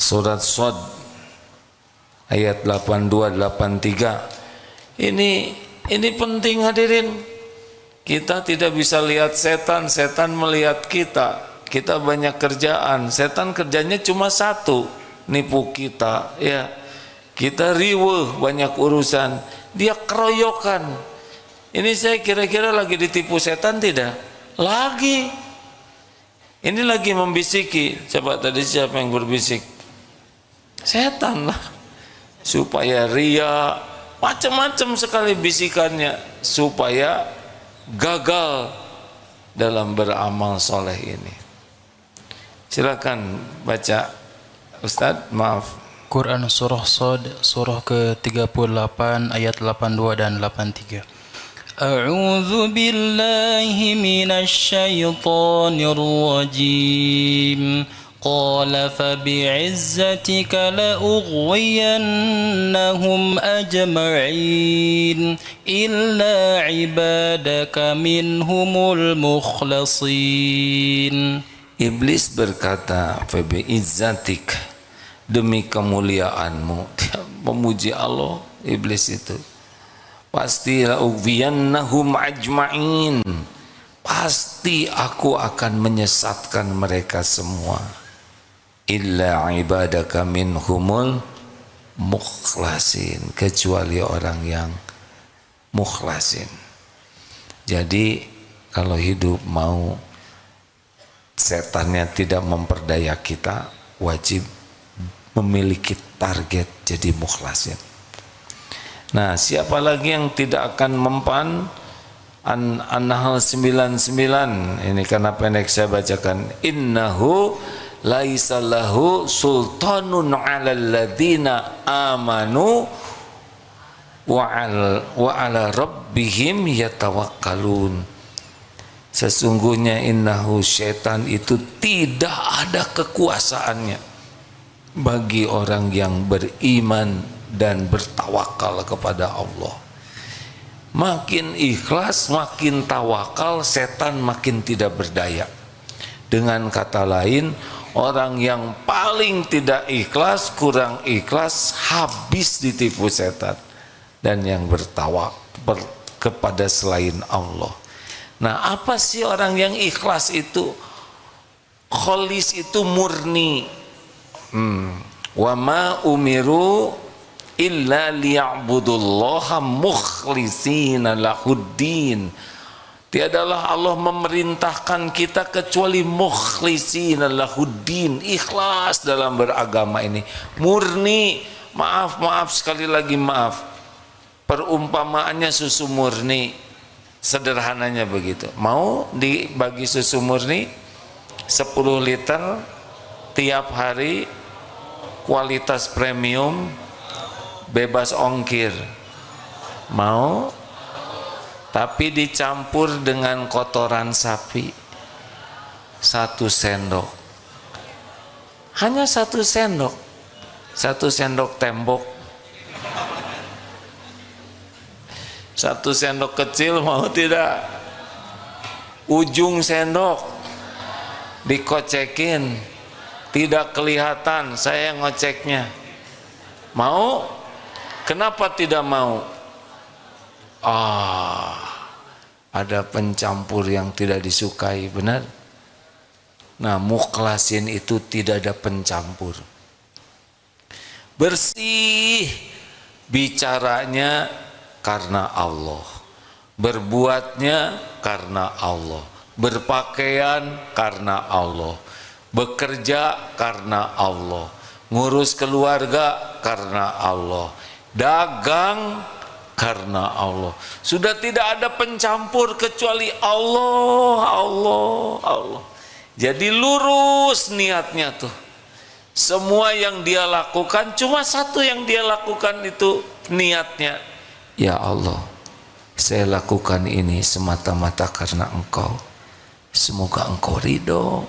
Surat Shad ayat 82-83. Ini penting hadirin. Kita tidak bisa lihat setan, setan melihat kita. Kita banyak kerjaan, setan kerjanya cuma satu, nipu kita, ya. Kita riweuh banyak urusan, dia keroyokan. Ini saya kira-kira lagi ditipu setan tidak? Lagi. Ini lagi membisiki. Coba tadi siapa yang berbisik? Setan lah. Supaya ria, macam-macam sekali bisikannya supaya gagal dalam beramal soleh ini. Silakan baca Ustadz, maaf. Quran surah Shad surah ke-38 ayat 82 dan 83. A'udzu billahi minasy syaithanir rajim. Qala fa bi'izzatika la ughwiyannahum ajma'in illa 'ibadaka minhumul mukhlasin. Iblis berkata, fa bi'izzatik, demi kemuliaanmu. Dia memuji Allah, iblis itu. Pasti la ughwiyannahum ajma'in. Pasti aku akan menyesatkan mereka semua. Illa ibadaka minhumul mukhlasin, kecuali orang yang mukhlasin. Jadi kalau hidup mau setannya tidak memperdaya kita, wajib memiliki target jadi mukhlasin. Nah, siapa lagi yang tidak akan mempan? An-Nahl 99, ini karena pendek saya bacakan. Innahu laisa lahu sultanun 'alal ladzina amanu wa 'ala rabbihim yatawakkalun. Sesungguhnya innahu, syaitan itu tidak ada kekuasaannya bagi orang yang beriman dan bertawakal kepada Allah. Makin ikhlas, makin tawakal, setan makin tidak berdaya. Dengan kata lain, orang yang paling tidak ikhlas, kurang ikhlas, habis ditipu setan. Dan yang bertawakal kepada selain Allah. Nah, apa sih orang yang ikhlas itu? Kholis itu murni. Wa ma umiru illa liya'budullaha mukhlishina lahuddin. Tiadalah Allah memerintahkan kita kecuali mukhlishina lahuddin, ikhlas dalam beragama ini, murni. Maaf sekali lagi, maaf. Perumpamaannya susu murni, sederhananya begitu. Mau dibagi susu murni 10 liter tiap hari, kualitas premium, bebas ongkir. Mau? Tapi dicampur dengan kotoran sapi 1 sendok. Hanya 1 sendok. 1 sendok tembok. 1 sendok kecil, mau tidak? Ujung sendok dikocekin, tidak kelihatan, saya ngoceknya. Mau? Kenapa tidak mau? Ada pencampur yang tidak disukai, benar? Nah, mukhlasin itu tidak ada pencampur. Bersih, bicaranya karena Allah, berbuatnya karena Allah, berpakaian karena Allah, bekerja karena Allah, ngurus keluarga karena Allah, dagang karena Allah. Sudah tidak ada pencampur kecuali Allah, Allah, Allah. Jadi lurus niatnya tuh. Semua yang dia lakukan, cuma satu yang dia lakukan itu niatnya. Ya Allah, saya lakukan ini semata-mata karena Engkau. Semoga Engkau ridho.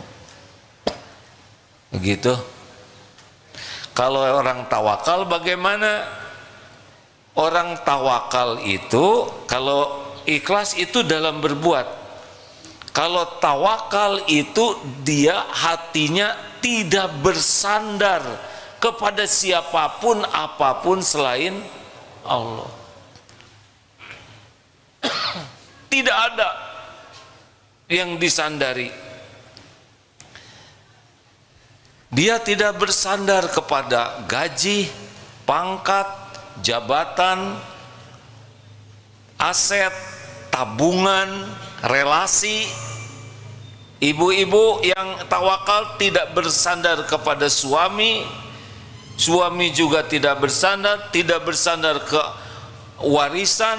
Begitu. Kalau orang tawakal bagaimana? Orang tawakal itu kalau ikhlas itu dalam berbuat. Kalau tawakal itu dia hatinya tidak bersandar kepada siapapun apapun selain Allah. Tidak ada yang disandari. Dia tidak bersandar kepada gaji, pangkat, jabatan, aset, tabungan, relasi. Ibu-ibu yang tawakal tidak bersandar kepada suami, suami juga tidak bersandar ke warisan,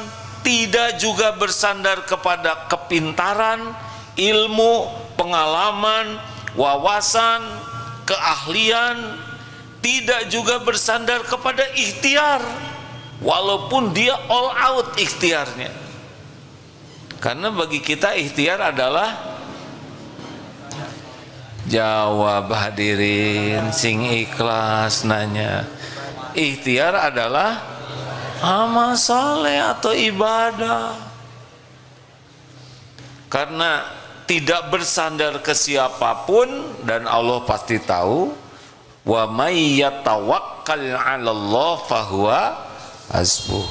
tidak juga bersandar kepada kepintaran, ilmu, pengalaman, wawasan, keahlian, tidak juga bersandar kepada ikhtiar, walaupun dia all out ikhtiarnya. Karena bagi kita ikhtiar adalah, jawab hadirin sing ikhlas nanya, ikhtiar adalah amal soleh atau ibadah. Karena tidak bersandar ke siapapun, dan Allah pasti tahu, wa may yatawakkal 'alallah fahuwa hasbuh.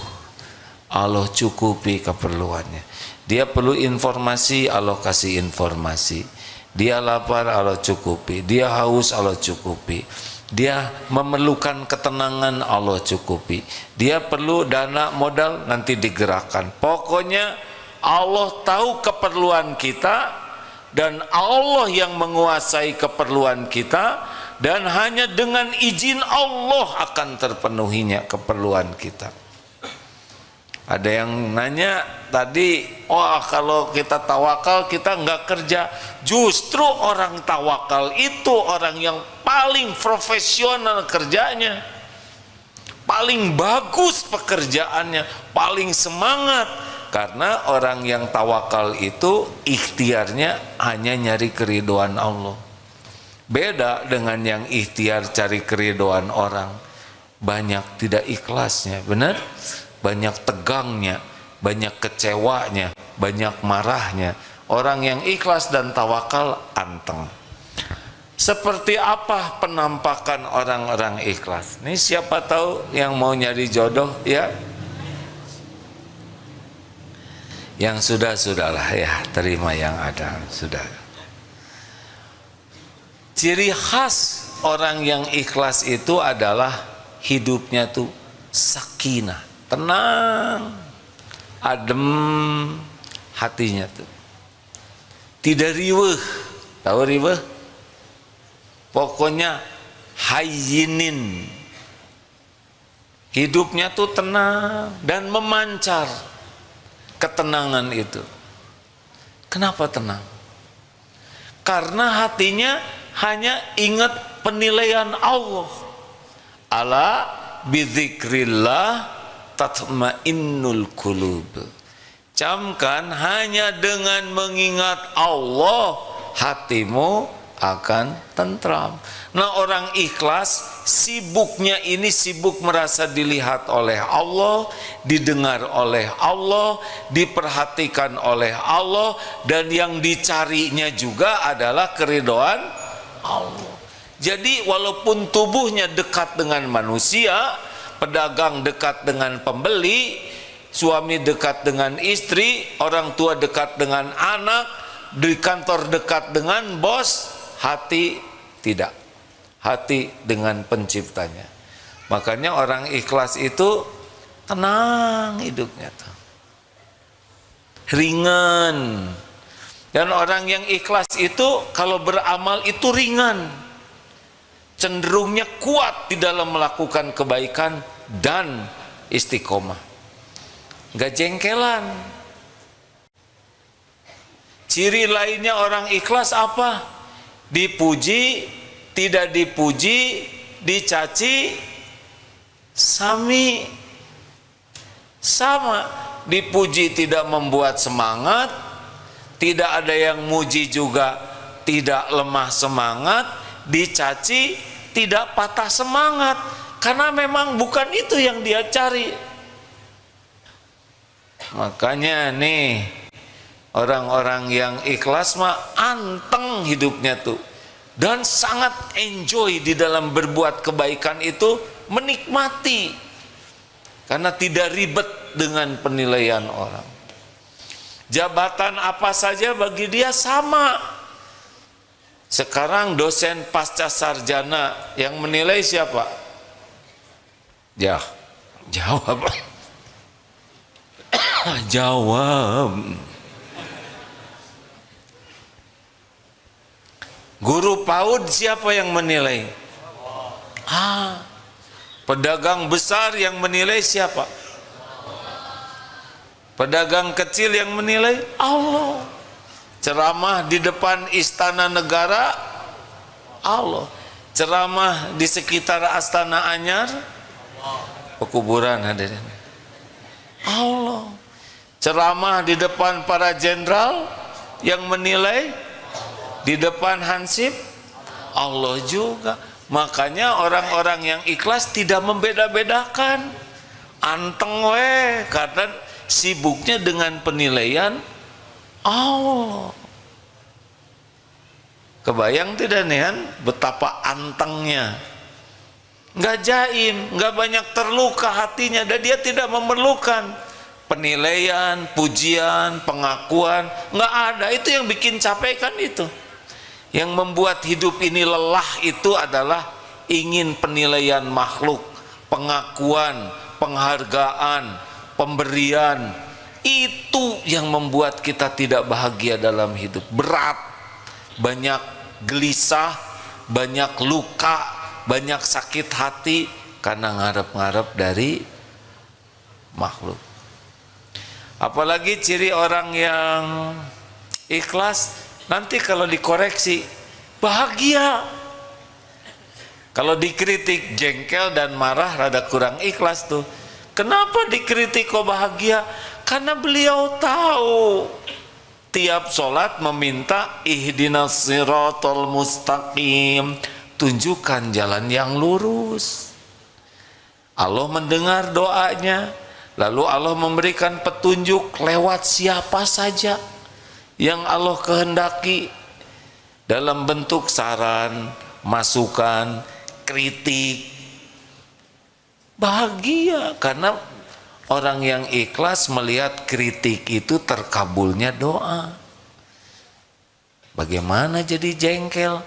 Allah cukupi keperluannya. Dia perlu informasi, Allah kasih informasi. Dia lapar, Allah cukupi. Dia haus, Allah cukupi. Dia memerlukan ketenangan, Allah cukupi. Dia perlu dana modal, nanti digerakkan. Pokoknya Allah tahu keperluan kita, dan Allah yang menguasai keperluan kita, dan hanya dengan izin Allah akan terpenuhinya keperluan kita. Ada yang nanya tadi, wah kalau kita tawakal kita nggak kerja. Justru orang tawakal itu orang yang paling profesional kerjanya, paling bagus pekerjaannya, paling semangat. Karena orang yang tawakal itu ikhtiarnya hanya nyari keridhaan Allah. Beda dengan yang ikhtiar cari keridhaan orang, banyak tidak ikhlasnya, benar? Banyak tegangnya, banyak kecewanya, banyak marahnya. Orang yang ikhlas dan tawakal anteng. Seperti apa penampakan orang-orang ikhlas? Ini siapa tahu yang mau nyari jodoh ya? Yang sudah-sudahlah ya, terima yang ada, sudah. Ciri khas orang yang ikhlas itu adalah hidupnya tuh sakinah, tenang, adem hatinya tuh. Tidak riweuh. Tahu riweuh? Pokoknya hayyinin. Hidupnya tuh tenang dan memancar ketenangan itu. Kenapa tenang? Karena hatinya hanya ingat penilaian Allah. Ala bidzikrillah tatmainnul qulub. Camkan, hanya dengan mengingat Allah hatimu akan tentram. Nah, orang ikhlas sibuknya ini sibuk merasa dilihat oleh Allah, didengar oleh Allah, diperhatikan oleh Allah, dan yang dicarinya juga adalah keridhaan Allah. Jadi walaupun tubuhnya dekat dengan manusia, pedagang dekat dengan pembeli, suami dekat dengan istri, orang tua dekat dengan anak, di kantor dekat dengan bos, hati tidak. Hati dengan penciptanya. Makanya orang ikhlas itu tenang hidupnya tuh, ringan. Dan orang yang ikhlas itu kalau beramal itu ringan, cenderungnya kuat di dalam melakukan kebaikan dan istiqomah, nggak jengkelan. Ciri lainnya orang ikhlas apa? Dipuji, tidak dipuji, dicaci, sama. Dipuji tidak membuat semangat, tidak ada yang muji juga tidak lemah semangat, dicaci tidak patah semangat, karena memang bukan itu yang dia cari. Makanya nih, orang-orang yang ikhlas mah anteng hidupnya tuh, dan sangat enjoy di dalam berbuat kebaikan itu, menikmati karena tidak ribet dengan penilaian orang. Jabatan apa saja bagi dia sama. Sekarang dosen pasca sarjana yang menilai siapa? Ya, jawab. Jawab. Guru PAUD siapa yang menilai? Pedagang besar yang menilai siapa? Pedagang kecil yang menilai Allah. Ceramah di depan istana negara Allah. Ceramah di sekitar Astana Anyar, pekuburan hadirin, Allah. Ceramah di depan para jenderal yang menilai di depan Hansip Allah juga. Makanya orang-orang yang ikhlas tidak membeda-bedakan. Anteng we, karena sibuknya dengan penilaian Allah. Kebayang tidak nih kan betapa antengnya. Nggak jaim, nggak banyak terluka hatinya, dan dia tidak memerlukan penilaian, pujian, pengakuan. Nggak ada. Itu yang bikin capek kan itu. Yang membuat hidup ini lelah itu adalah ingin penilaian makhluk, pengakuan, penghargaan, pemberian. Itu yang membuat kita tidak bahagia dalam hidup. Berat, banyak gelisah, banyak luka, banyak sakit hati karena ngarep-ngarep dari makhluk. Apalagi ciri orang yang ikhlas, nanti kalau dikoreksi bahagia. Kalau dikritik jengkel dan marah, rada kurang ikhlas tuh. Kenapa dikritik kok bahagia? Karena beliau tahu tiap sholat meminta ihdinas siratal mustaqim, tunjukkan jalan yang lurus. Allah mendengar doanya, lalu Allah memberikan petunjuk lewat siapa saja yang Allah kehendaki, dalam bentuk saran, masukan, kritik. Bahagia karena orang yang ikhlas melihat kritik itu terkabulnya doa. Bagaimana jadi jengkel?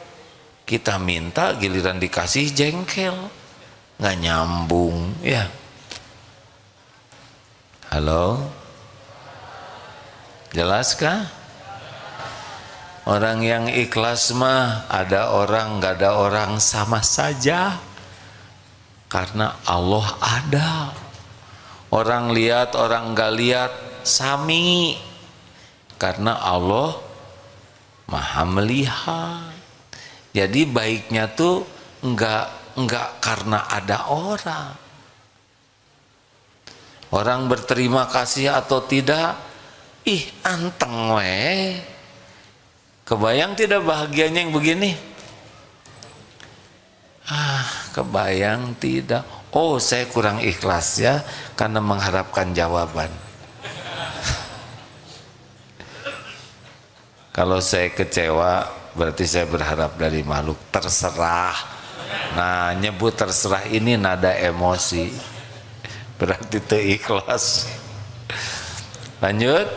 Kita minta giliran dikasih jengkel, nggak nyambung ya. Halo, jelaskah? Orang yang ikhlas mah ada orang nggak ada orang sama saja, karena Allah ada. Orang lihat, orang nggak lihat, sami. Karena Allah Maha melihat. Jadi baiknya tuh enggak karena ada orang. Orang berterima kasih atau tidak, ih anteng we. Kebayang tidak bahagianya yang begini? Kebayang tidak. Oh, saya kurang ikhlas ya, karena mengharapkan jawaban. Kalau saya kecewa, berarti saya berharap dari makhluk. Terserah. Nah, nyebut terserah ini nada emosi, berarti itu ikhlas. Lanjut.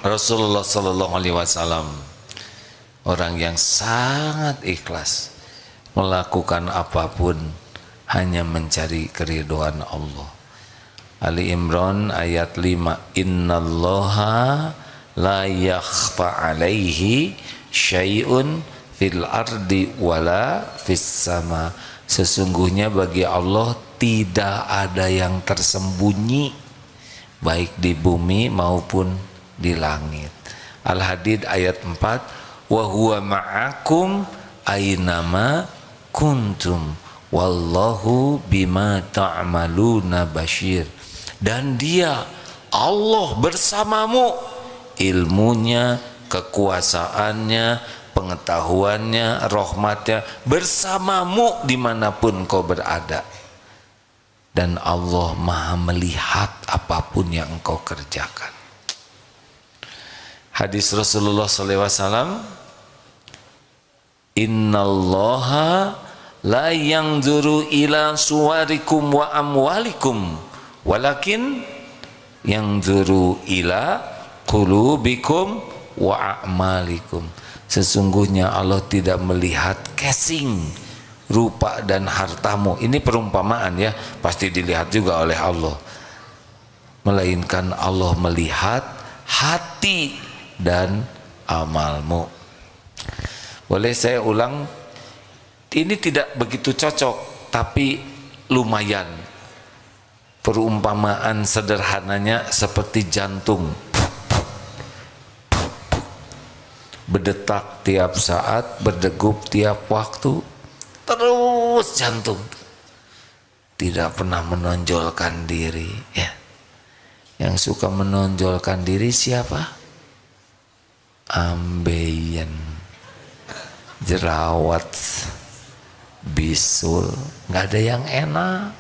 Rasulullah Sallallahu Alaihi Wasallam orang yang sangat ikhlas, melakukan apapun hanya mencari keridhaan Allah. Ali Imran ayat 5, innallaha la yakhfa alaihi syai'un fil ardi wala fis sama. Sesungguhnya bagi Allah tidak ada yang tersembunyi, baik di bumi maupun di langit. Al-Hadid ayat 4, wa huwa ma'akum aynama kuntum wallahu bima ta'maluna basyir. Dan dia Allah bersamamu, ilmunya, kekuasaannya, pengetahuannya, rahmatnya bersamamu dimanapun kau berada. Dan Allah Maha melihat apapun yang engkau kerjakan. Hadis Rasulullah SAW, Innallaha la yanzuru ila suwarikum wa amwalikum walakin yanzuru ila qulubikum wa a'malikum. Sesungguhnya Allah tidak melihat casing, rupa dan hartamu. Ini perumpamaan ya, pasti dilihat juga oleh Allah. Melainkan Allah melihat hati dan amalmu. Boleh saya ulang? Ini tidak begitu cocok, tapi lumayan. Perumpamaan sederhananya seperti jantung. Berdetak tiap saat, berdegup tiap waktu. Terus jantung. Tidak pernah menonjolkan diri. Ya. Yang suka menonjolkan diri siapa? Ambeien, jerawat, bisul, nggak ada yang enak.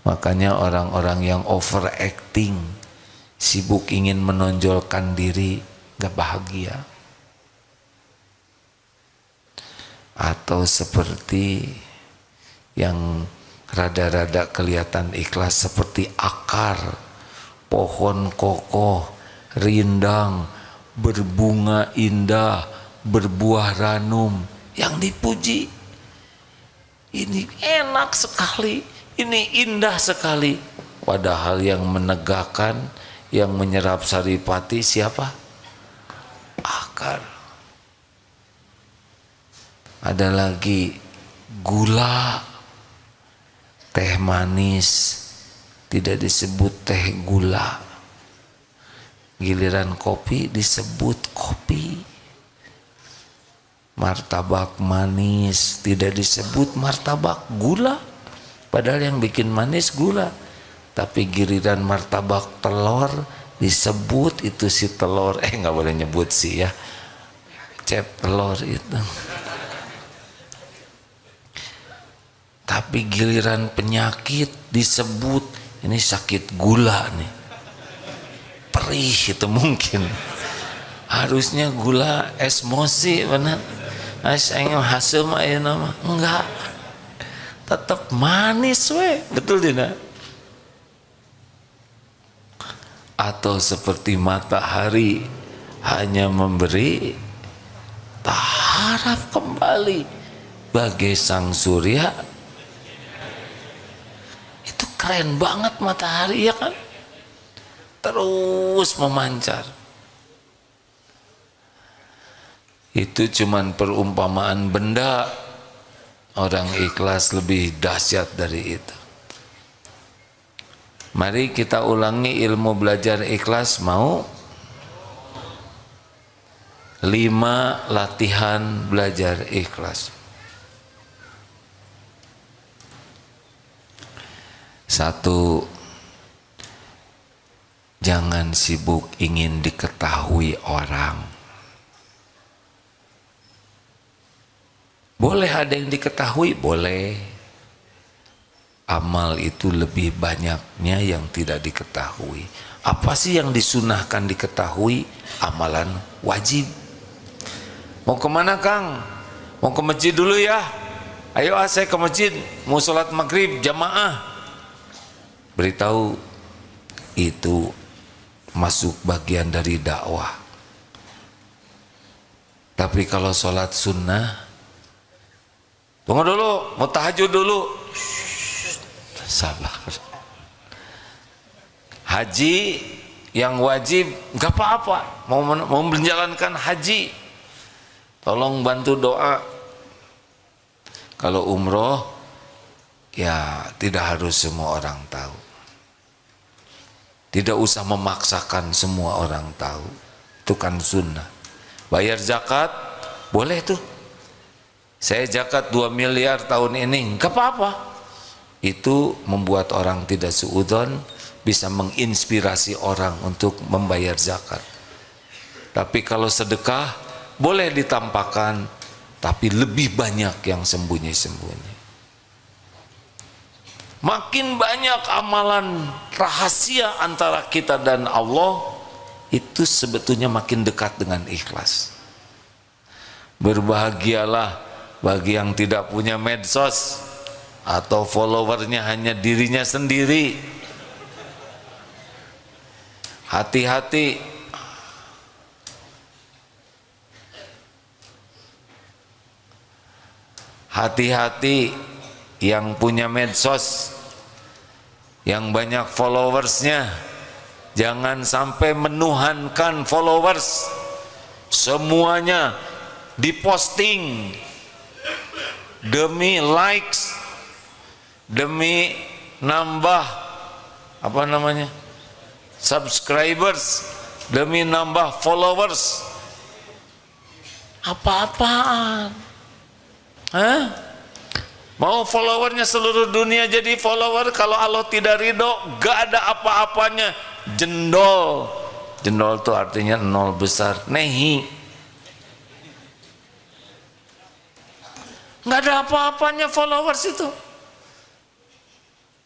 Makanya orang-orang yang overacting, sibuk ingin menonjolkan diri, nggak bahagia. Atau seperti yang rada-rada kelihatan ikhlas, seperti akar pohon kokoh, rindang, berbunga indah, berbuah ranum, yang dipuji. Ini enak sekali, ini indah sekali. Padahal yang menegakkan, yang menyerap saripati siapa? Akar. Ada lagi gula, teh manis tidak disebut teh gula. Giliran kopi disebut kopi. Martabak manis tidak disebut martabak gula, padahal yang bikin manis gula. Tapi giliran martabak telur disebut itu si telur, nggak boleh nyebut sih ya, cep telur itu. Tapi giliran penyakit disebut ini sakit gula nih, perih itu mungkin. Harusnya gula esmosi benar. Engem hasil mah ya nama enggak, tetap manis we, betul tidak? Atau seperti matahari hanya memberi, tak harap kembali bagai sang surya. Itu keren banget matahari ya kan, terus memancar. Itu cuman perumpamaan benda. Orang ikhlas lebih dahsyat dari itu. Mari kita ulangi ilmu belajar ikhlas, mau? 5 latihan belajar ikhlas. 1. Jangan sibuk ingin diketahui orang. Boleh ada yang diketahui, boleh. Amal itu lebih banyaknya yang tidak diketahui. Apa sih yang disunahkan diketahui? Amalan wajib. Mau kemana Kang? Mau ke masjid dulu ya? Ayo saya ke masjid, mau sholat maghrib jamaah. Beritahu, itu masuk bagian dari dakwah. Tapi kalau sholat sunnah, tunggu dulu, mau tahajud dulu. Sabar. Haji yang wajib gak apa-apa, mau menjalankan haji, tolong bantu doa. Kalau umroh, ya tidak harus semua orang tahu. Tidak usah memaksakan semua orang tahu. Itu kan sunnah. Bayar zakat, boleh tuh. Saya zakat 2 miliar tahun ini, enggak apa-apa. Itu membuat orang tidak suudzon, bisa menginspirasi orang untuk membayar zakat. Tapi kalau sedekah boleh ditampakkan, tapi lebih banyak yang sembunyi-sembunyi. Makin banyak amalan rahasia antara kita dan Allah, itu sebetulnya makin dekat dengan ikhlas. Berbahagialah bagi yang tidak punya medsos atau followernya hanya dirinya sendiri. Hati-hati. Hati-hati yang punya medsos, yang banyak followersnya, jangan sampai menuhankan followers. Semuanya diposting demi likes, demi nambah apa namanya, subscribers, demi nambah followers. Apa-apaan? Hah? Mau followernya seluruh dunia jadi follower, kalau Allah tidak ridho gak ada apa-apanya. Jendol. Jendol itu artinya nol besar, nehi. Gak ada apa-apanya followers itu,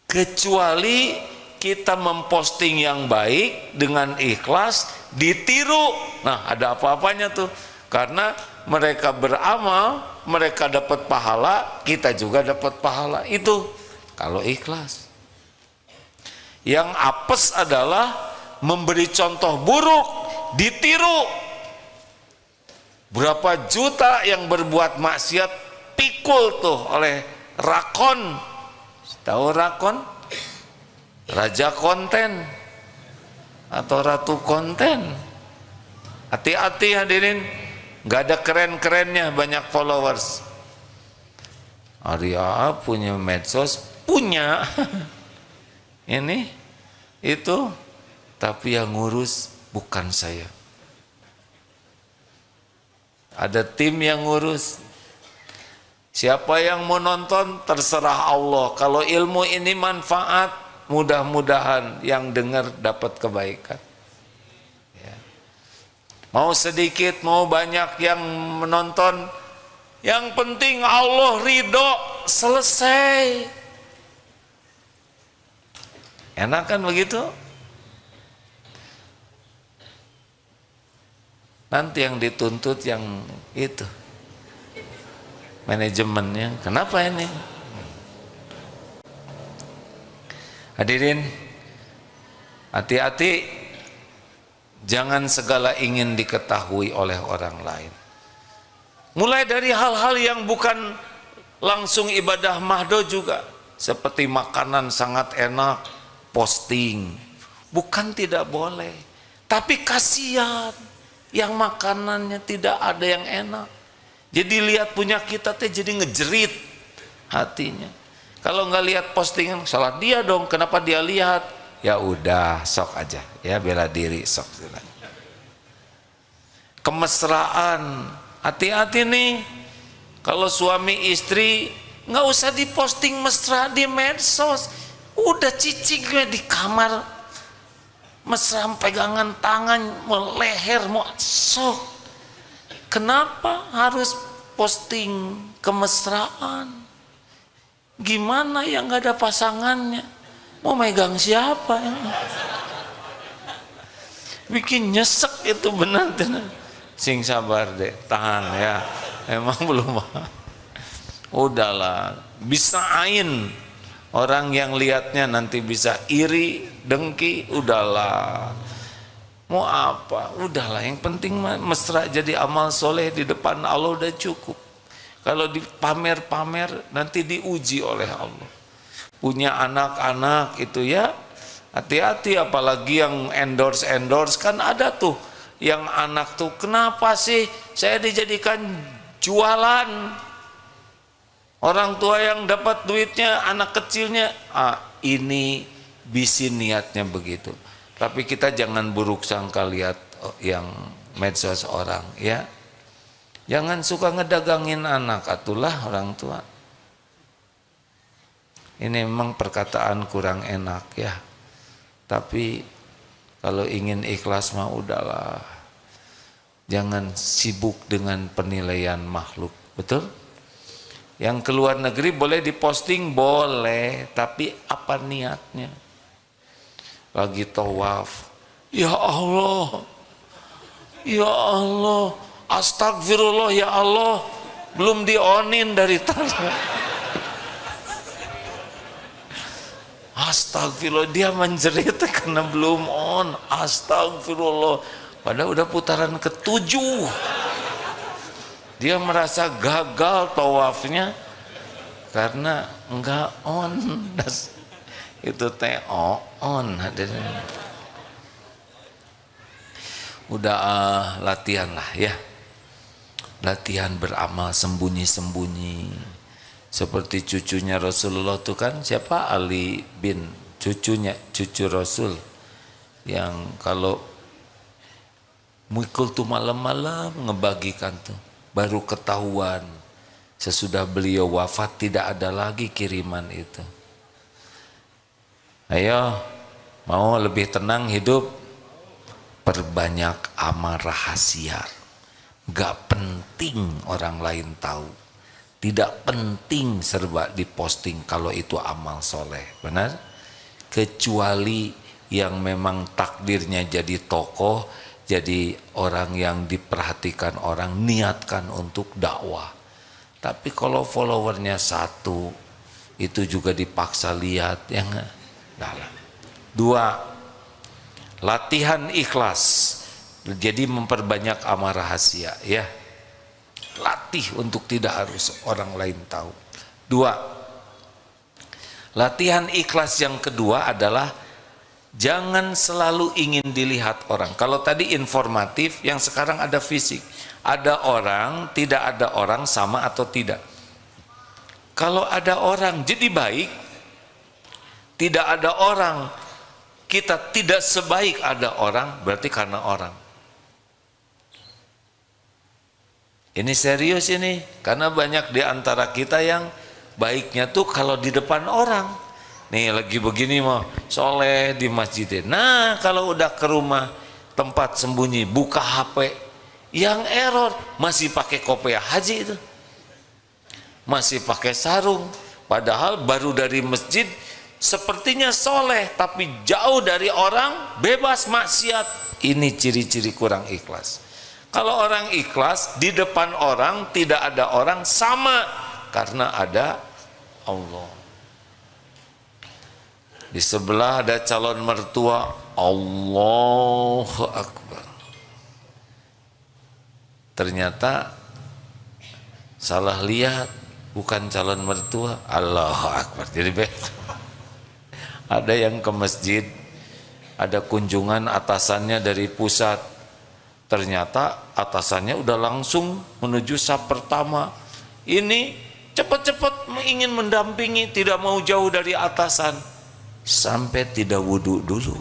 kecuali kita memposting yang baik dengan ikhlas, ditiru. Nah, ada apa-apanya tuh, karena mereka beramal, mereka dapat pahala, kita juga dapat pahala. Itu kalau ikhlas. Yang apes adalah memberi contoh buruk, ditiru. Berapa juta yang berbuat maksiat pikul tuh oleh rakon. Tahu rakon? Raja konten atau ratu konten. Hati-hati hadirin, nggak ada keren-kerennya banyak followers. Arya punya medsos, punya ini itu, tapi yang ngurus bukan saya. Ada tim yang ngurus. Siapa yang mau nonton terserah Allah. Kalau ilmu ini manfaat, mudah-mudahan yang dengar dapat kebaikan. Mau sedikit, mau banyak yang menonton, yang penting Allah ridho, selesai. Enak kan begitu? Nanti yang dituntut yang itu, manajemennya. Kenapa ini? Hadirin, hati-hati. Jangan segala ingin diketahui oleh orang lain. Mulai dari hal-hal yang bukan langsung ibadah mahdo juga. Seperti makanan sangat enak, posting. Bukan tidak boleh, tapi kasihan yang makanannya tidak ada yang enak. Jadi lihat punya kita teh jadi ngejerit hatinya. Kalau nggak lihat postingan, salah dia dong, kenapa dia lihat? Ya udah, sok aja, ya bela diri, sok. Kemesraan, hati-hati nih. Kalau suami istri nggak usah diposting mesra di medsos, udah cicing di kamar, mesra pegangan tangan, mau leher, mau sok. Kenapa harus posting kemesraan? Gimana yang nggak ada pasangannya? Mau megang siapa ya? Bikin nyesek itu benar. Sing sabar deh, tahan ya. Emang belum. Udahlah, bisa ain. Orang yang lihatnya nanti bisa iri, dengki, udahlah. Mau apa? Udahlah, yang penting mesra jadi amal soleh di depan Allah udah cukup. Kalau dipamer-pamer nanti diuji oleh Allah. Punya anak-anak itu ya, hati-hati, apalagi yang endorse kan ada tuh yang anak tuh, kenapa sih saya dijadikan jualan? Orang tua yang dapat duitnya, anak kecilnya, ini bisin niatnya begitu. Tapi kita jangan buruk sangka lihat yang medsos orang ya. Jangan suka ngedagangin anak, atulah orang tua. Ini memang perkataan kurang enak ya. Tapi kalau ingin ikhlas mah udahlah. Jangan sibuk dengan penilaian makhluk, betul? Yang keluar negeri boleh diposting, boleh, tapi apa niatnya? Lagi tawaf, ya Allah, Astagfirullah ya Allah, belum dionin dari tanah. Astagfirullah, dia menjerit karena belum on. Astagfirullah, padahal udah putaran ke-7. Dia merasa gagal tawafnya karena enggak on. Itu teh on hadirin. Udah latihan lah ya, latihan beramal sembunyi-sembunyi seperti cucunya Rasulullah tuh kan, siapa, Ali bin, cucu Rasul, yang kalau mikul tuh malam-malam ngebagikan tuh, baru ketahuan sesudah beliau wafat tidak ada lagi kiriman itu. Ayo, mau lebih tenang hidup, perbanyak amal rahasia. Gak penting orang lain tahu, tidak penting serba diposting kalau itu amal soleh, benar? Kecuali yang memang takdirnya jadi tokoh, jadi orang yang diperhatikan orang, niatkan untuk dakwah. Tapi kalau followernya 1, itu juga dipaksa lihat, ya enggak? Dalam. 2, latihan ikhlas. Jadi memperbanyak amal rahasia ya. Latih untuk tidak harus orang lain tahu. 2, latihan ikhlas yang kedua adalah jangan selalu ingin dilihat orang. Kalau tadi informatif, yang sekarang ada fisik. Ada orang, tidak ada orang, sama atau tidak. Kalau ada orang jadi baik, tidak ada orang, kita tidak sebaik ada orang, berarti karena orang. Ini serius ini, karena banyak di antara kita yang baiknya tuh kalau di depan orang. Nih lagi begini mau soleh di masjid. Nah kalau udah ke rumah tempat sembunyi, buka HP, yang error masih pakai kopiah haji itu, masih pakai sarung, padahal baru dari masjid sepertinya soleh, tapi jauh dari orang, bebas maksiat. Ini ciri-ciri kurang ikhlas. Kalau orang ikhlas, di depan orang tidak ada orang, sama, karena ada Allah. Di sebelah ada calon mertua, Allahu Akbar. Ternyata salah lihat, bukan calon mertua, Allahu Akbar. Jadi ada yang ke masjid, ada kunjungan atasannya dari pusat, ternyata atasannya udah langsung menuju saf pertama. Ini cepat-cepat ingin mendampingi, tidak mau jauh dari atasan, sampai tidak wudhu dulu.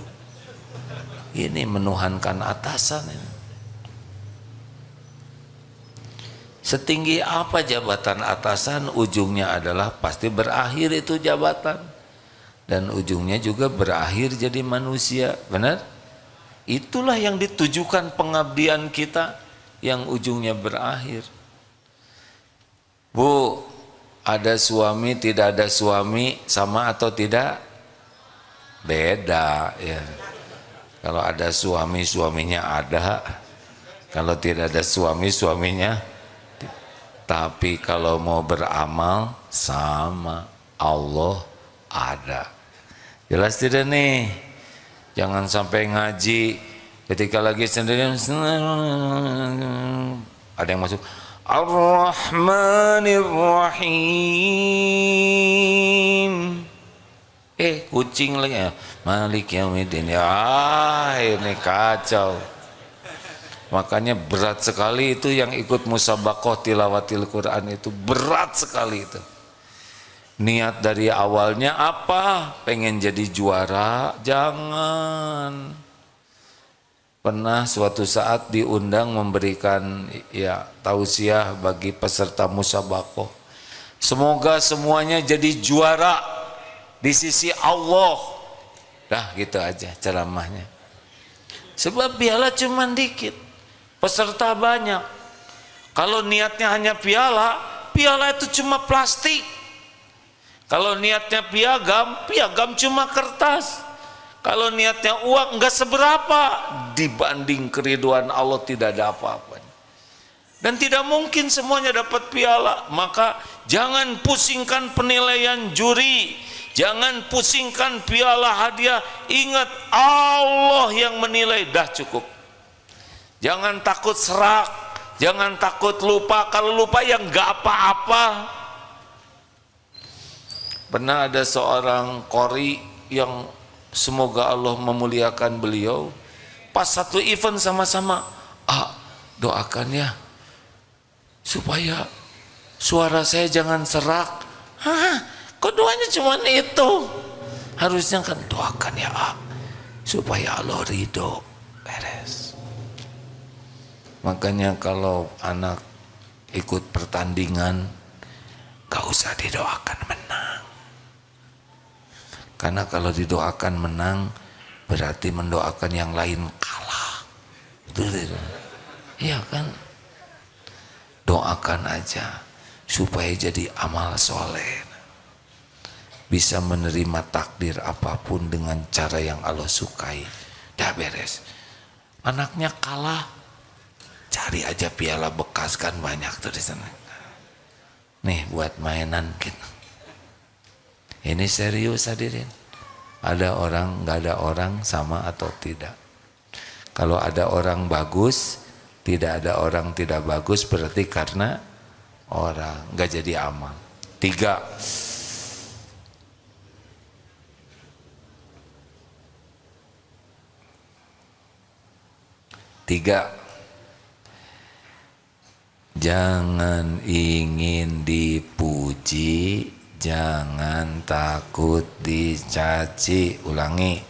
Ini menuhankan atasan. Setinggi apa jabatan atasan, ujungnya adalah pasti berakhir itu jabatan, dan ujungnya juga berakhir jadi manusia, benar? Itulah yang ditujukan pengabdian kita, yang ujungnya berakhir. Bu, ada suami tidak ada suami, sama atau tidak? Beda ya. Kalau ada suami, suaminya ada. Kalau tidak ada suami, suaminya. Tapi kalau mau beramal, sama, Allah ada. Jelas tidak nih? Jangan sampai ngaji ketika lagi sendirian ada yang masuk Ar-Rahmanir Rahim, kucing lagi ya, Malik Yaumiddin. Ini kacau. Makanya berat sekali itu yang ikut musabaqah tilawatil Quran, itu berat sekali itu. Niat dari awalnya apa? Pengen jadi juara? Jangan. Pernah suatu saat diundang memberikan ya tausiah bagi peserta musabaqah. Semoga semuanya jadi juara di sisi Allah. Dah gitu aja ceramahnya. Sebab piala cuma dikit, peserta banyak. Kalau niatnya hanya piala, piala itu cuma plastik. Kalau niatnya piagam, piagam cuma kertas. Kalau niatnya uang enggak seberapa, dibanding keriduan Allah tidak ada apa-apanya. Dan tidak mungkin semuanya dapat piala. Maka jangan pusingkan penilaian juri, jangan pusingkan piala hadiah. Ingat Allah yang menilai, dah cukup. Jangan takut serak, jangan takut lupa. Kalau lupa yang gak apa-apa. Pernah ada seorang qori yang semoga Allah memuliakan beliau, pas satu event sama-sama, doakan ya supaya suara saya jangan serak. Kok doanya cuma itu? Harusnya kan doakan ya supaya Allah ridho. Beres. Makanya kalau anak ikut pertandingan, gak usah didoakan menang. Karena kalau didoakan menang, berarti mendoakan yang lain kalah. Iya kan? Doakan aja supaya jadi amal soleh, bisa menerima takdir apapun dengan cara yang Allah sukai. Dah beres. Anaknya kalah, cari aja piala bekas, kan banyak tuh di sana. Nih buat mainan gitu. Ini serius hadirin. Ada orang, nggak ada orang, sama atau tidak? Kalau ada orang bagus, tidak ada orang tidak bagus, berarti karena orang, nggak jadi amal. 3. Jangan ingin dipuji, jangan takut dicaci. Ulangi.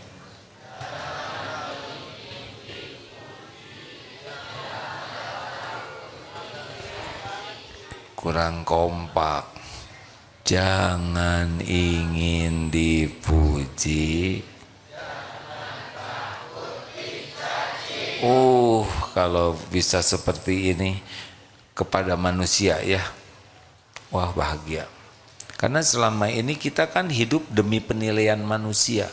Kurang kompak. Jangan ingin dipuji, kalau bisa seperti ini kepada manusia ya, wah bahagia. Karena selama ini kita kan hidup demi penilaian manusia.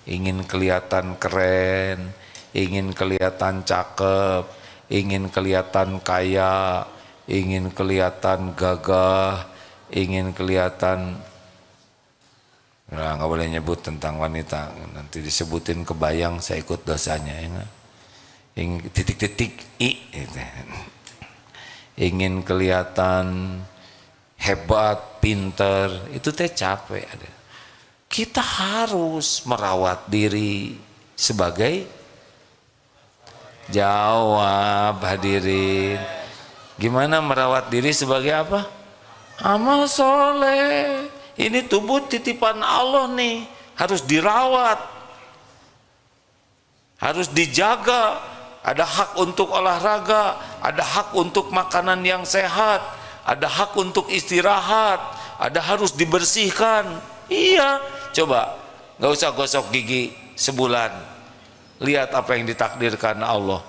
Ingin kelihatan keren, ingin kelihatan cakep, ingin kelihatan kaya, ingin kelihatan gagah, ingin kelihatan, nggak boleh nyebut tentang wanita, nanti disebutin kebayang saya ikut dosanya ya. Ingin titik-titik i, ingin kelihatan hebat, pinter, itu teh capek. Kita harus merawat diri sebagai, jawab hadirin, gimana merawat diri sebagai apa? Amal soleh. Ini tubuh titipan Allah nih, harus dirawat, harus dijaga. Ada hak untuk olahraga, ada hak untuk makanan yang sehat, ada hak untuk istirahat, ada harus dibersihkan. Iya, coba nggak usah gosok gigi sebulan, lihat apa yang ditakdirkan Allah.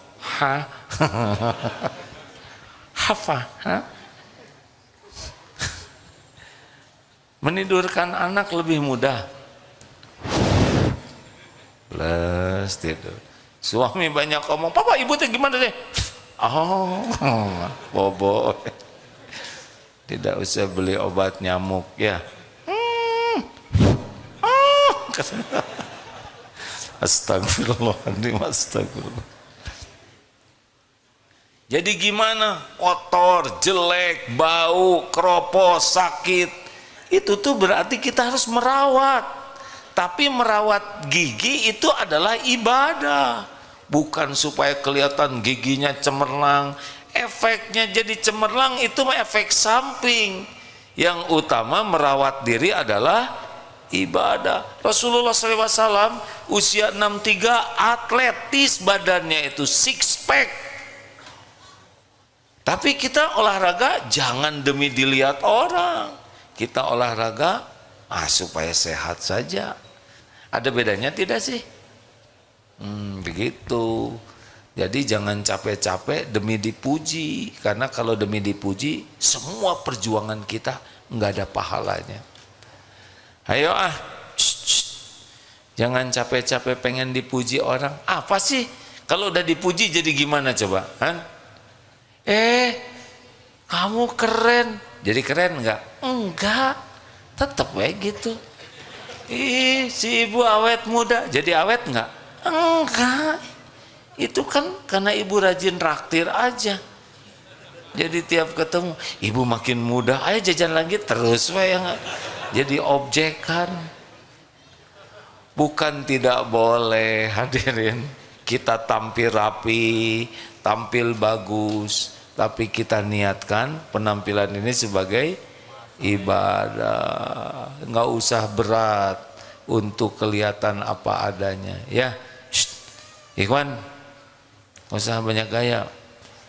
Hafa, menidurkan anak lebih mudah. Plus tidur. Suami banyak ngomong, papa ibu teh gimana deh? Bobo. Tidak usah beli obat nyamuk ya. Astagfirullahaladzim, astagfirullah. Jadi gimana? Kotor, jelek, bau, keropos, sakit. Itu tuh berarti kita harus merawat. Tapi merawat gigi itu adalah ibadah. Bukan supaya kelihatan giginya cemerlang. Efeknya jadi cemerlang itu efek samping. Yang utama merawat diri adalah ibadah. Rasulullah SAW usia 63 atletis badannya itu, six pack. Tapi kita olahraga jangan demi dilihat orang. Kita olahraga supaya sehat saja. Ada bedanya tidak sih? Begitu. Jadi jangan capek-capek demi dipuji. Karena kalau demi dipuji, semua perjuangan kita nggak ada pahalanya. Ayo jangan capek-capek pengen dipuji orang. Apa sih? Kalau udah dipuji jadi gimana coba? kamu keren. Jadi keren enggak? Enggak, tetap kayak gitu. Ih, si ibu awet muda, jadi awet enggak? Enggak, itu kan karena ibu rajin traktir aja. Jadi tiap ketemu, ibu makin muda, ayo jajan lagi terus yang jadi objekan. Bukan tidak boleh hadirin kita tampil rapi, tampil bagus, tapi kita niatkan penampilan ini sebagai ibadah. Nggak usah berat untuk kelihatan apa adanya. Ya, Ikhwan, nggak usah banyak gaya.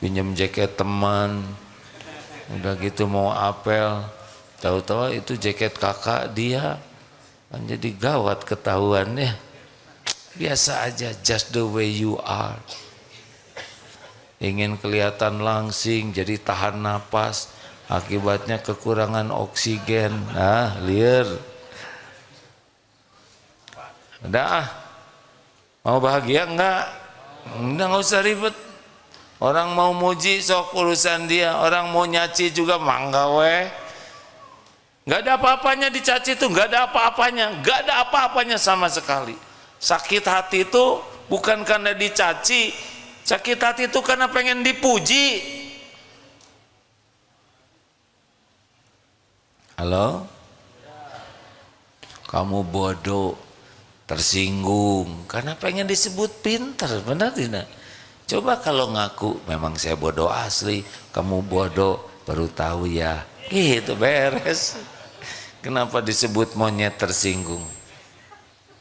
Pinjam jaket teman, udah gitu mau apel, tahu-tahu itu jaket kakak dia, kan jadi gawat ketahuannya. Biasa aja, just the way you are. Ingin kelihatan langsing, jadi tahan napas, akibatnya kekurangan oksigen. Nah, liar. Udah mau bahagia enggak? Udah nggak usah ribet. Orang mau muji sok urusan dia, orang mau nyaci juga mangga weh. Nggak ada apa-apanya dicaci itu, nggak ada apa-apanya, nggak ada apa-apanya sama sekali. Sakit hati itu bukan karena dicaci, sakit hati itu karena pengen dipuji. Halo? Kamu bodoh, tersinggung karena pengen disebut pintar, benar tidak? Coba kalau ngaku memang saya bodoh asli, kamu bodoh baru tahu ya, gitu beres. Kenapa disebut monyet tersinggung?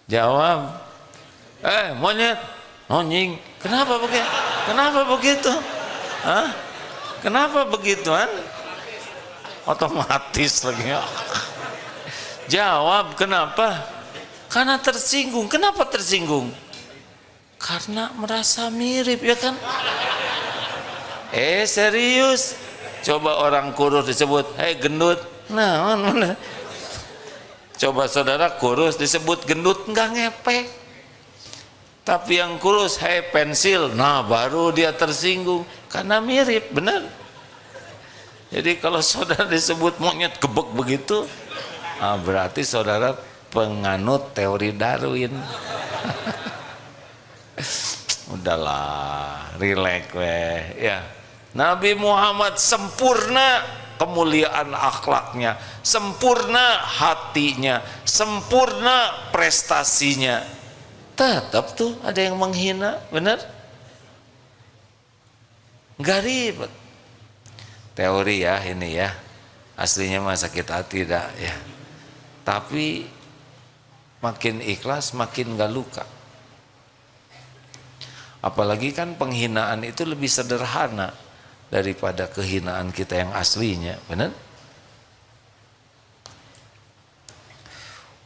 Jawab, monyet, nonying, kenapa begitu? Kenapa begitu? Hah? Kenapa begituan? Otomatis lagi. Jawab, kenapa? Karena tersinggung. Kenapa tersinggung? Karena merasa mirip, ya kan? Serius? Coba orang kurus disebut, hei gendut. Nah, mana? Coba saudara kurus disebut gendut, enggak ngepek. Tapi yang kurus, hei pensil. Nah, baru dia tersinggung karena mirip, benar? Jadi kalau saudara disebut monyet gebek begitu, berarti saudara penganut teori Darwin. Udahlah, relax weh ya. Nabi Muhammad sempurna kemuliaan akhlaknya, sempurna hatinya, sempurna prestasinya. Tetap tuh ada yang menghina, benar? Nggak ribet. Teori ya ini ya. Aslinya mah sakit hati dah ya. Tapi makin ikhlas makin nggak luka. Apalagi kan penghinaan itu lebih sederhana daripada kehinaan kita yang aslinya, benar?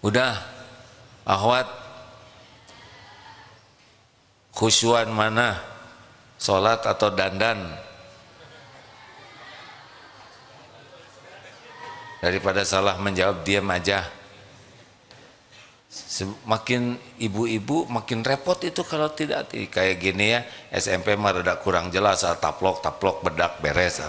Udah, akhwat, khusyuan mana? Sholat atau dandan? Daripada salah menjawab, diam aja. Makin ibu-ibu makin repot itu kalau tidak kayak gini ya. SMP mah rada kurang jelas, taplok bedak beres.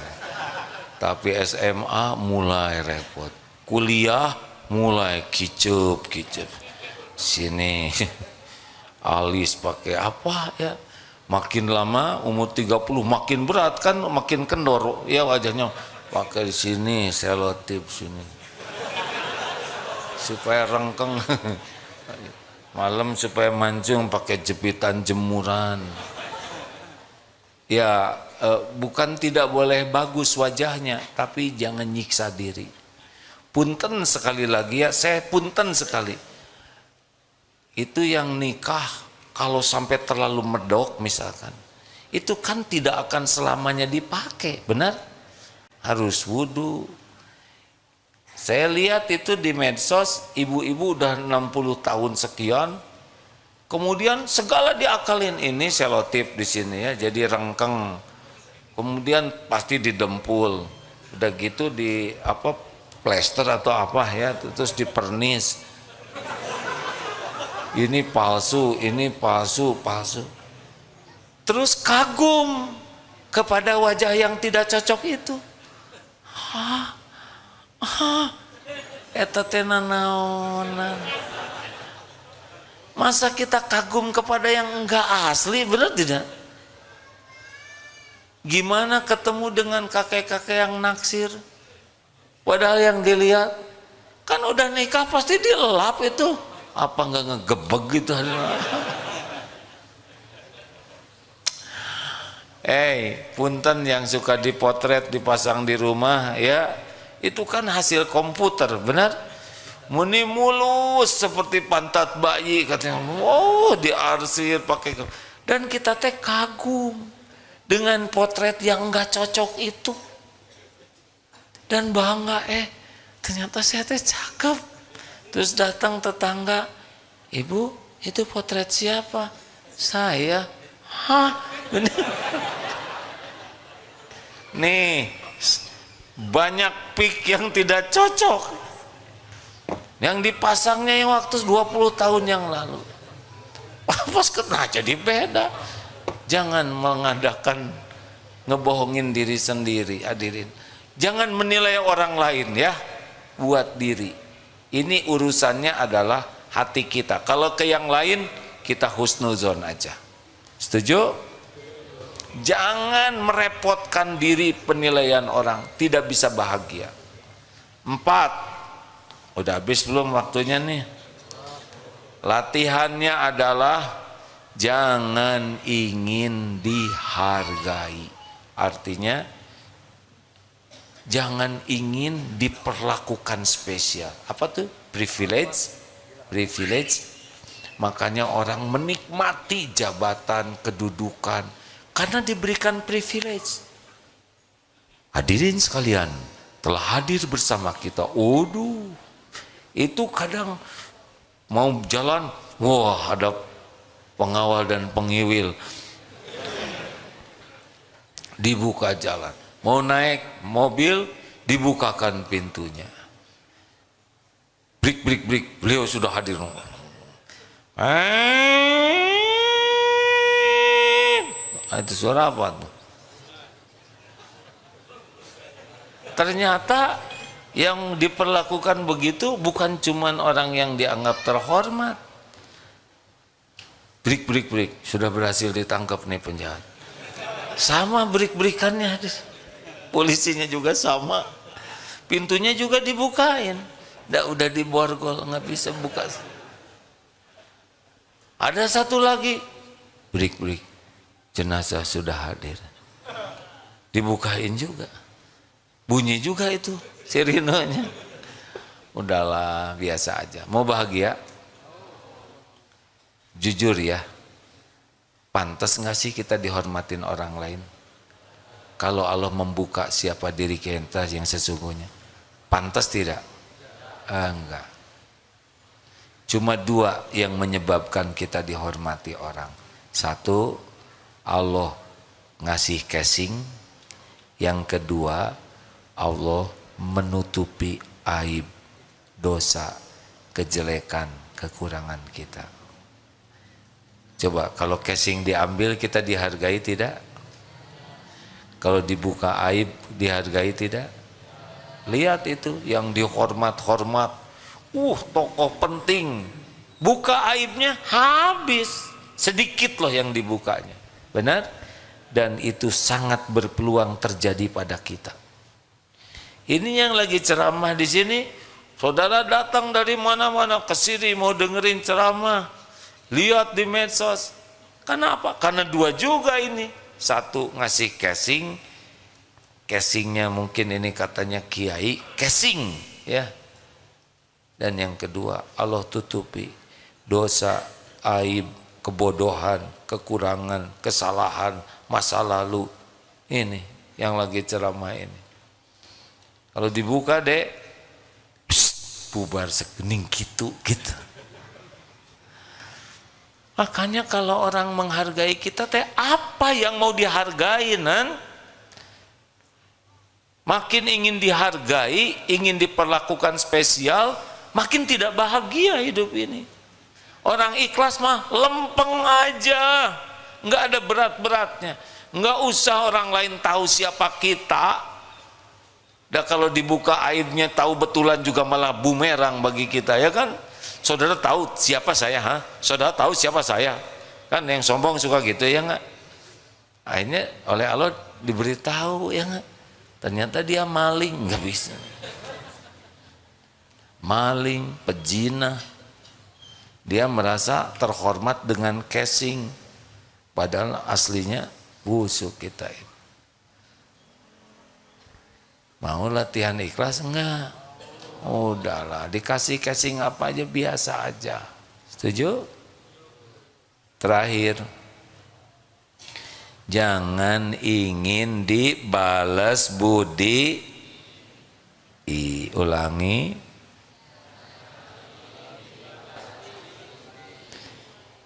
Tapi SMA mulai repot, kuliah mulai kicep. Sini alis pakai apa ya? Makin lama umur 30 makin berat kan, makin kendor ya wajahnya. Pakai di sini selotip sini supaya rengkeng. Malam supaya mancung pakai jepitan jemuran. Ya bukan tidak boleh bagus wajahnya, tapi jangan nyiksa diri. Punten sekali lagi ya, saya punten sekali. Itu yang nikah kalau sampai terlalu medok misalkan, itu kan tidak akan selamanya dipakai, benar? Harus wudu. Saya lihat itu di medsos, ibu-ibu udah 60 tahun sekian, kemudian segala diakalin, ini selotip di sini ya, jadi rengkeng, kemudian pasti didempul, udah gitu di apa plester atau apa ya, terus dipernis, ini palsu, terus kagum kepada wajah yang tidak cocok itu. Eta teh nanaonan. Masa kita kagum kepada yang enggak asli, benar tidak? Gimana ketemu dengan kakek-kakek yang naksir? Padahal yang dilihat kan udah nikah pasti dilap itu. Apa enggak ngegebeg gitu? Punten yang suka dipotret dipasang di rumah ya, itu kan hasil komputer, benar? Muni mulus seperti pantat bayi katanya. Oh, diarsir pakai, dan kita teh kagum dengan potret yang enggak cocok itu. Dan bangga, ternyata saya teh cakep. Terus datang tetangga, "Ibu, itu potret siapa?" "Saya." "Hah?" Nih, banyak pik yang tidak cocok, yang dipasangnya yang waktu 20 tahun yang lalu. Pas kena jadi beda. Jangan mengadakan ngebohongin diri sendiri, hadirin. Jangan menilai orang lain ya, buat diri. Ini urusannya adalah hati kita. Kalau ke yang lain kita husnuzon aja. Setuju? Jangan merepotkan diri penilaian orang, tidak bisa bahagia. 4. Udah habis belum waktunya nih? Latihannya adalah jangan ingin dihargai. Artinya jangan ingin diperlakukan spesial. Apa tuh? Privilege. Makanya orang menikmati jabatan, kedudukan karena diberikan privilege. Hadirin sekalian, telah hadir bersama kita. Waduh, itu kadang mau jalan, wah ada pengawal dan pengiwil, dibuka jalan. Mau naik mobil, dibukakan pintunya. Brik, beliau sudah hadir. Itu suara apa tuh? Ternyata yang diperlakukan begitu bukan cuman orang yang dianggap terhormat. Brik, sudah berhasil ditangkap nih penjahat. Sama berikannya, polisinya juga sama, pintunya juga dibukain, udah diborgol, nggak bisa buka. Ada satu lagi, brik, jenazah sudah hadir, dibukain juga, bunyi juga itu sirinonya. Udahlah, biasa aja. Mau bahagia? Jujur ya, pantas nggak sih kita dihormatin orang lain? Kalau Allah membuka siapa diri kita yang sesungguhnya, pantas tidak? Enggak. Cuma 2 yang menyebabkan kita dihormati orang. 1, Allah ngasih casing. Yang kedua, Allah menutupi aib, dosa, kejelekan, kekurangan kita. Coba kalau casing diambil, kita dihargai tidak? Kalau dibuka aib, dihargai tidak? Lihat itu yang dihormat-hormat, tokoh penting, buka aibnya habis, sedikit loh yang dibukanya, benar? Dan itu sangat berpeluang terjadi pada kita. Ini yang lagi ceramah di sini, saudara datang dari mana-mana ke sini mau dengerin ceramah, lihat di medsos. Kenapa? Karena 2 juga ini. 1 ngasih casing, casingnya mungkin ini katanya kiai, casing ya. Dan yang kedua, Allah tutupi dosa, aib, kebodohan, kekurangan, kesalahan, masa lalu. Ini yang lagi ceramah ini. Kalau dibuka dek, bubar segening gitu. Makanya kalau orang menghargai kita teh apa yang mau dihargai, nan? Makin ingin dihargai, ingin diperlakukan spesial, makin tidak bahagia hidup ini. Orang ikhlas mah lempeng aja, nggak ada berat-beratnya. Nggak usah orang lain tahu siapa kita. Dan kalau dibuka aibnya tahu betulan juga malah bumerang bagi kita, ya kan? Saudara tahu siapa saya, ha? Saudara tahu siapa saya? Kan yang sombong suka gitu, ya enggak? Akhirnya oleh Allah diberitahu, ya enggak? Ternyata dia maling, nggak bisa. Maling, pezina. Dia merasa terhormat dengan casing, padahal aslinya busuk kita itu. Mau latihan ikhlas enggak? Udahlah, dikasih casing apa aja biasa aja. Setuju? Terakhir, jangan ingin dibalas budi. Ulangi.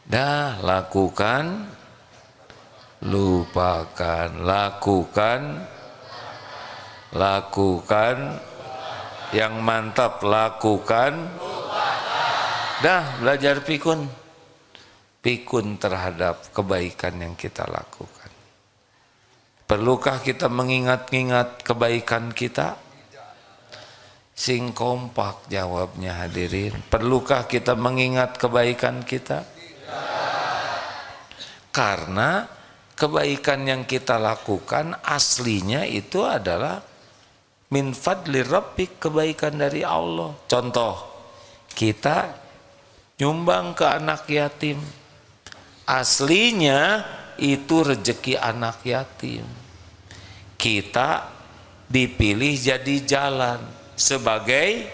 Dah, lakukan, lupakan, lakukan, yang mantap lakukan, dah belajar pikun terhadap kebaikan yang kita lakukan. Perlukah kita mengingat-ingat kebaikan kita? Sing kompak jawabnya hadirin. Perlukah kita mengingat kebaikan kita? Karena kebaikan yang kita lakukan aslinya itu adalah min fadli rabbik, kebaikan dari Allah. Contoh, kita nyumbang ke anak yatim, aslinya itu rezeki anak yatim. Kita dipilih jadi jalan sebagai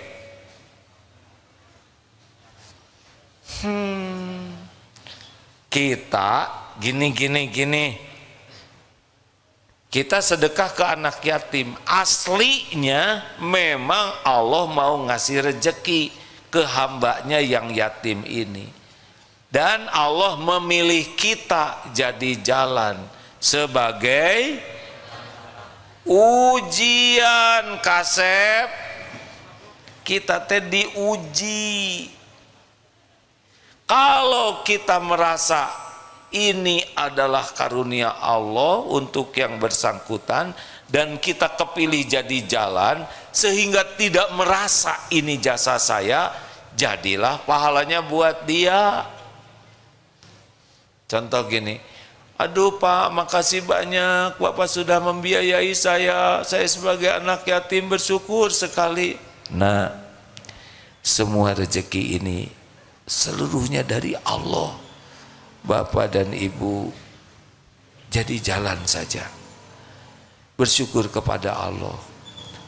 kita gini. Kita sedekah ke anak yatim, aslinya memang Allah mau ngasih rezeki ke hambanya yang yatim ini. Dan Allah memilih kita jadi jalan sebagai ujian. Kasep, kita teh diuji. Kalau kita merasa ini adalah karunia Allah untuk yang bersangkutan dan kita kepilih jadi jalan sehingga tidak merasa ini jasa saya, jadilah pahalanya buat dia. Contoh gini, aduh Pak, makasih banyak Bapak sudah membiayai saya sebagai anak yatim bersyukur sekali. Nah, semua rezeki ini seluruhnya dari Allah. Bapak dan Ibu jadi jalan saja, bersyukur kepada Allah.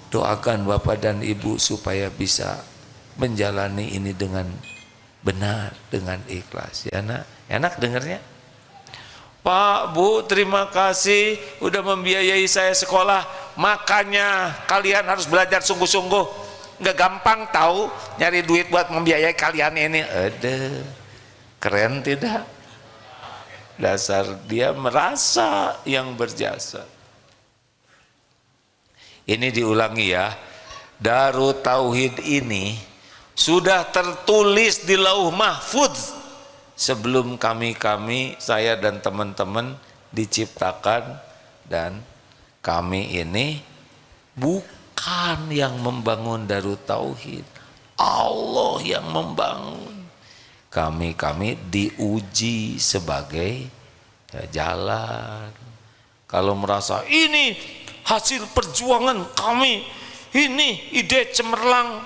Doakan Bapak dan Ibu supaya bisa menjalani ini dengan benar, dengan ikhlas. Ya nak, enak dengarnya. Pak, Bu, terima kasih udah membiayai saya sekolah. Makanya kalian harus belajar sungguh-sungguh. Nggak gampang tahu nyari duit buat membiayai kalian ini. Aduh, keren tidak? Dasar dia merasa yang berjasa. Ini diulangi ya. Darut Tauhid ini sudah tertulis di Lauh Mahfudz sebelum saya dan teman-teman diciptakan, dan kami ini bukan yang membangun Darut Tauhid, Allah yang membangun. Kami diuji sebagai jalan. Kalau merasa ini hasil perjuangan kami, ini ide cemerlang,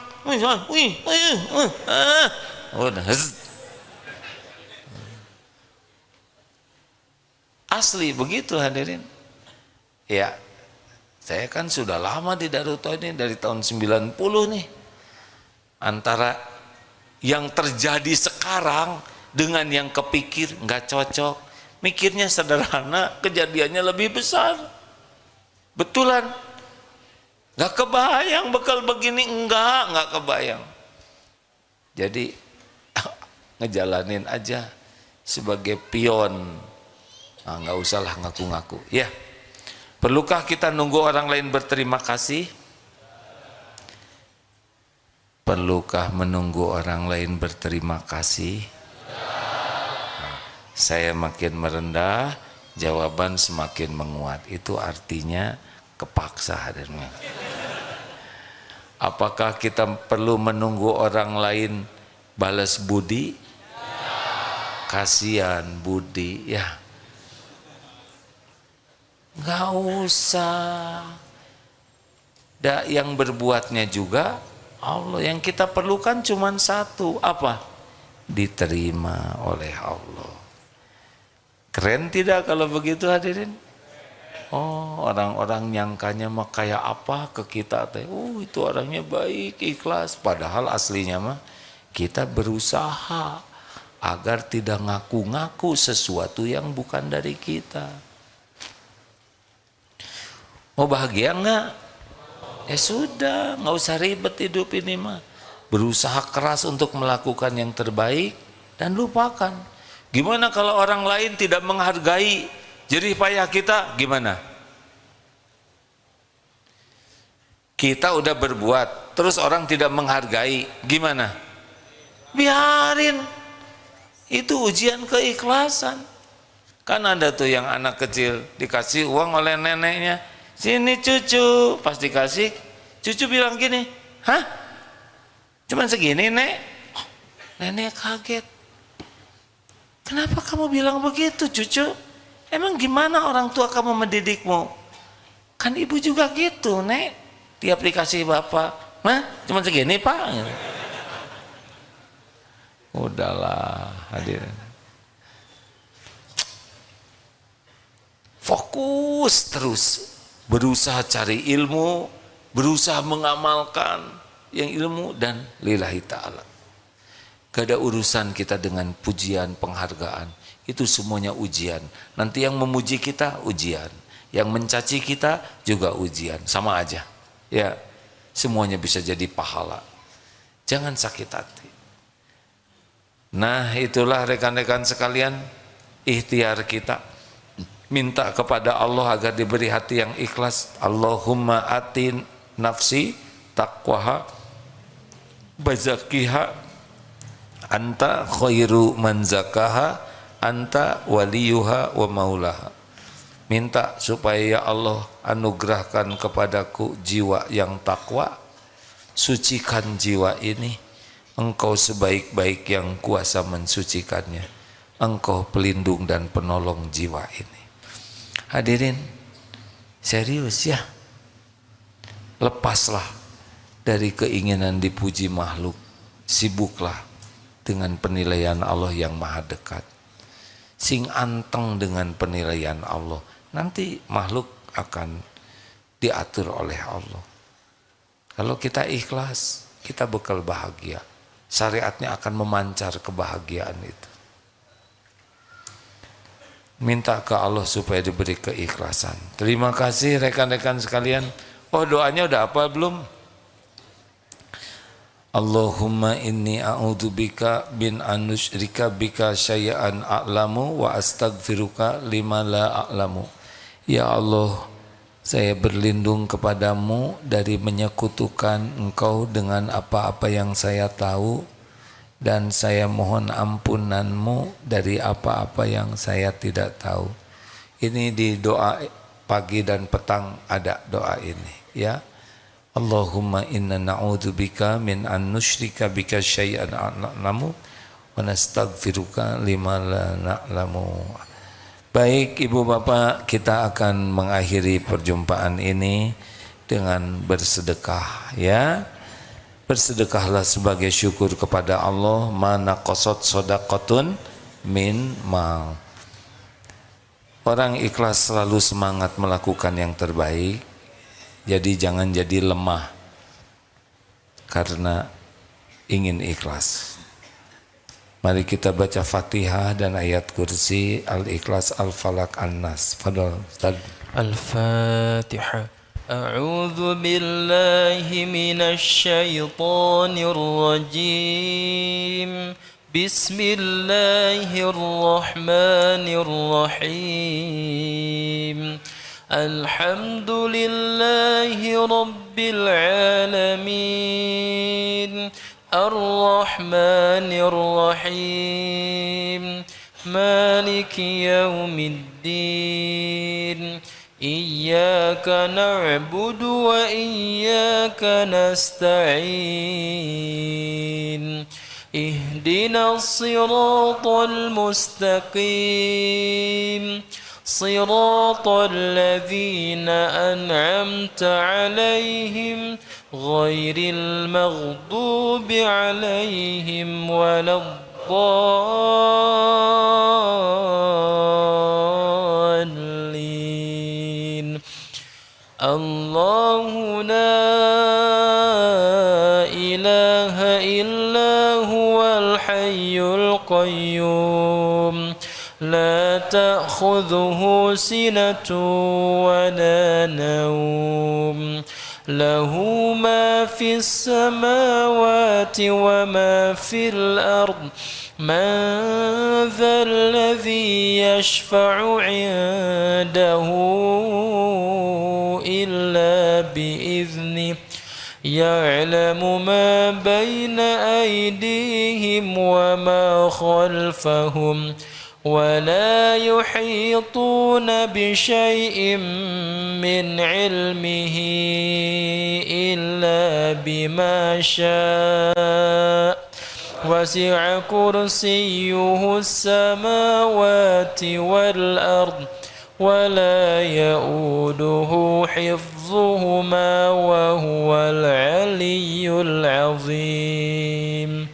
asli begitu hadirin. Ya, saya kan sudah lama di Darut Tauhid ini dari tahun 90 nih. Antara yang terjadi sekarang dengan yang kepikir nggak cocok. Mikirnya sederhana, kejadiannya lebih besar. Betulan, nggak kebayang bekal begini, nggak kebayang. Jadi ngejalanin aja sebagai pion. Nah, nggak usahlah ngaku-ngaku. Ya, perlukah kita nunggu orang lain berterima kasih? Perlukah menunggu orang lain berterima kasih? Nah, saya makin merendah, jawaban semakin menguat. Itu artinya kepaksa hadirnya. Apakah kita perlu menunggu orang lain balas budi? Kasihan budi ya. Nggak usah. Yang berbuatnya juga Allah. Yang kita perlukan cuma satu, apa? Diterima oleh Allah. Keren tidak kalau begitu hadirin? Oh, orang-orang nyangkanya mah kayak apa ke kita teh? Oh, itu orangnya baik, ikhlas. Padahal aslinya mah kita berusaha agar tidak ngaku-ngaku sesuatu yang bukan dari kita. Mau bahagia enggak? Ya sudah, nggak usah ribet hidup ini mah. Berusaha keras untuk melakukan yang terbaik dan lupakan. Gimana kalau orang lain tidak menghargai jerih payah kita, gimana? Kita udah berbuat, terus orang tidak menghargai, gimana? Biarin. Itu ujian keikhlasan. Kan ada tuh yang anak kecil dikasih uang oleh neneknya, sini cucu, pas dikasih, cucu bilang gini, hah? Cuman segini nek? Oh, nenek kaget. Kenapa kamu bilang begitu cucu? Emang gimana orang tua kamu mendidikmu? Kan ibu juga gitu nek. Tiap dikasih bapak, nah cuman segini pak. Udahlah hadirin. Fokus terus. Berusaha cari ilmu, berusaha mengamalkan yang ilmu dan lillahi ta'ala. Gak ada urusan kita dengan pujian, penghargaan. Itu semuanya ujian. Nanti yang memuji kita ujian, yang mencaci kita juga ujian, sama aja. Ya, semuanya bisa jadi pahala. Jangan sakit hati. Nah, itulah rekan-rekan sekalian, ikhtiar kita. Minta kepada Allah agar diberi hati yang ikhlas. Allahumma atin nafsi taqwaha bazakiha anta khairu man zakaha anta waliyuha wa maulaha. Minta supaya ya Allah anugerahkan kepadaku jiwa yang takwa, sucikan jiwa ini, engkau sebaik-baik yang kuasa mensucikannya, engkau pelindung dan penolong jiwa ini. Hadirin, serius ya, lepaslah dari keinginan dipuji makhluk, sibuklah dengan penilaian Allah yang maha dekat. Sing anteng dengan penilaian Allah, nanti makhluk akan diatur oleh Allah. Kalau kita ikhlas, kita bekal bahagia. Syariatnya akan memancar kebahagiaan itu. Minta ke Allah supaya diberi keikhlasan. Terima kasih rekan-rekan sekalian. Oh, doanya udah apa belum? Allahumma inni a'udzubika bin anusyrika bika syai'an a'lamu wa astaghfiruka lima la a'lamu. Ya Allah, saya berlindung kepadamu dari menyekutukan engkau dengan apa-apa yang saya tahu, dan saya mohon ampunanmu dari apa-apa yang saya tidak tahu. Ini di doa pagi dan petang ada doa ini ya. Allahumma inna na'udzubika min an nusyrika bika syai'an a'lamu wa nastaghfiruka lima la na'lamu. Baik ibu bapak, kita akan mengakhiri perjumpaan ini dengan bersedekah ya. Bersedekahlah sebagai syukur kepada Allah. Mana qasat shadaqatun min mal. Orang ikhlas selalu semangat melakukan yang terbaik. Jadi jangan jadi lemah karena ingin ikhlas. Mari kita baca Fatihah dan ayat kursi, Al-Ikhlas, Al-Falaq, An-Nas. Fadal Ustaz. Al-Fatihah. أعوذ بالله من الشيطان الرجيم بسم الله الرحمن الرحيم الحمد لله رب العالمين الرحمن الرحيم مالك يوم الدين إياك إياك نعبد وإياك نستعين اهدنا الصراط المستقيم صراط الذين أنعمت عليهم غير المغضوب عليهم ولا الضالين الله لا إله إلا هو الحي القيوم لا تأخذه سنة ولا نوم له ما في السماوات وما في الأرض من ذا الذي يشفع عنده إلا بإذنه يعلم ما بين أيديهم وما خلفهم ولا يحيطون بشيء من علمه إلا بما شاء وسع كرسيه السماوات والأرض ولا يؤوده حفظهما وهو العلي العظيم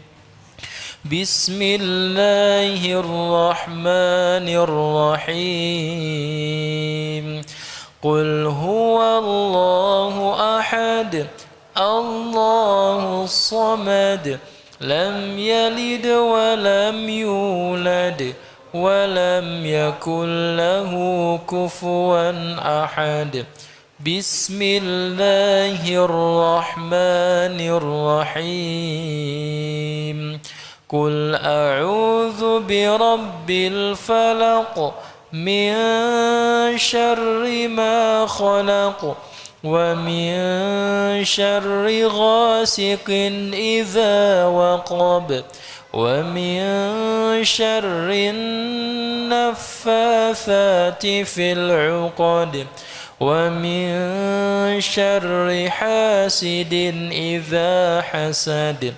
بسم الله الرحمن الرحيم قل هو الله أحد الله الصمد لم يلد ولم يولد ولم يكن له كفوا أحد بسم الله الرحمن الرحيم قل أعوذ برب الفلق من شر ما خلق ومن شر غاسق إذا وقب ومن شر النفاثات في العقد ومن شر حاسد إذا حسد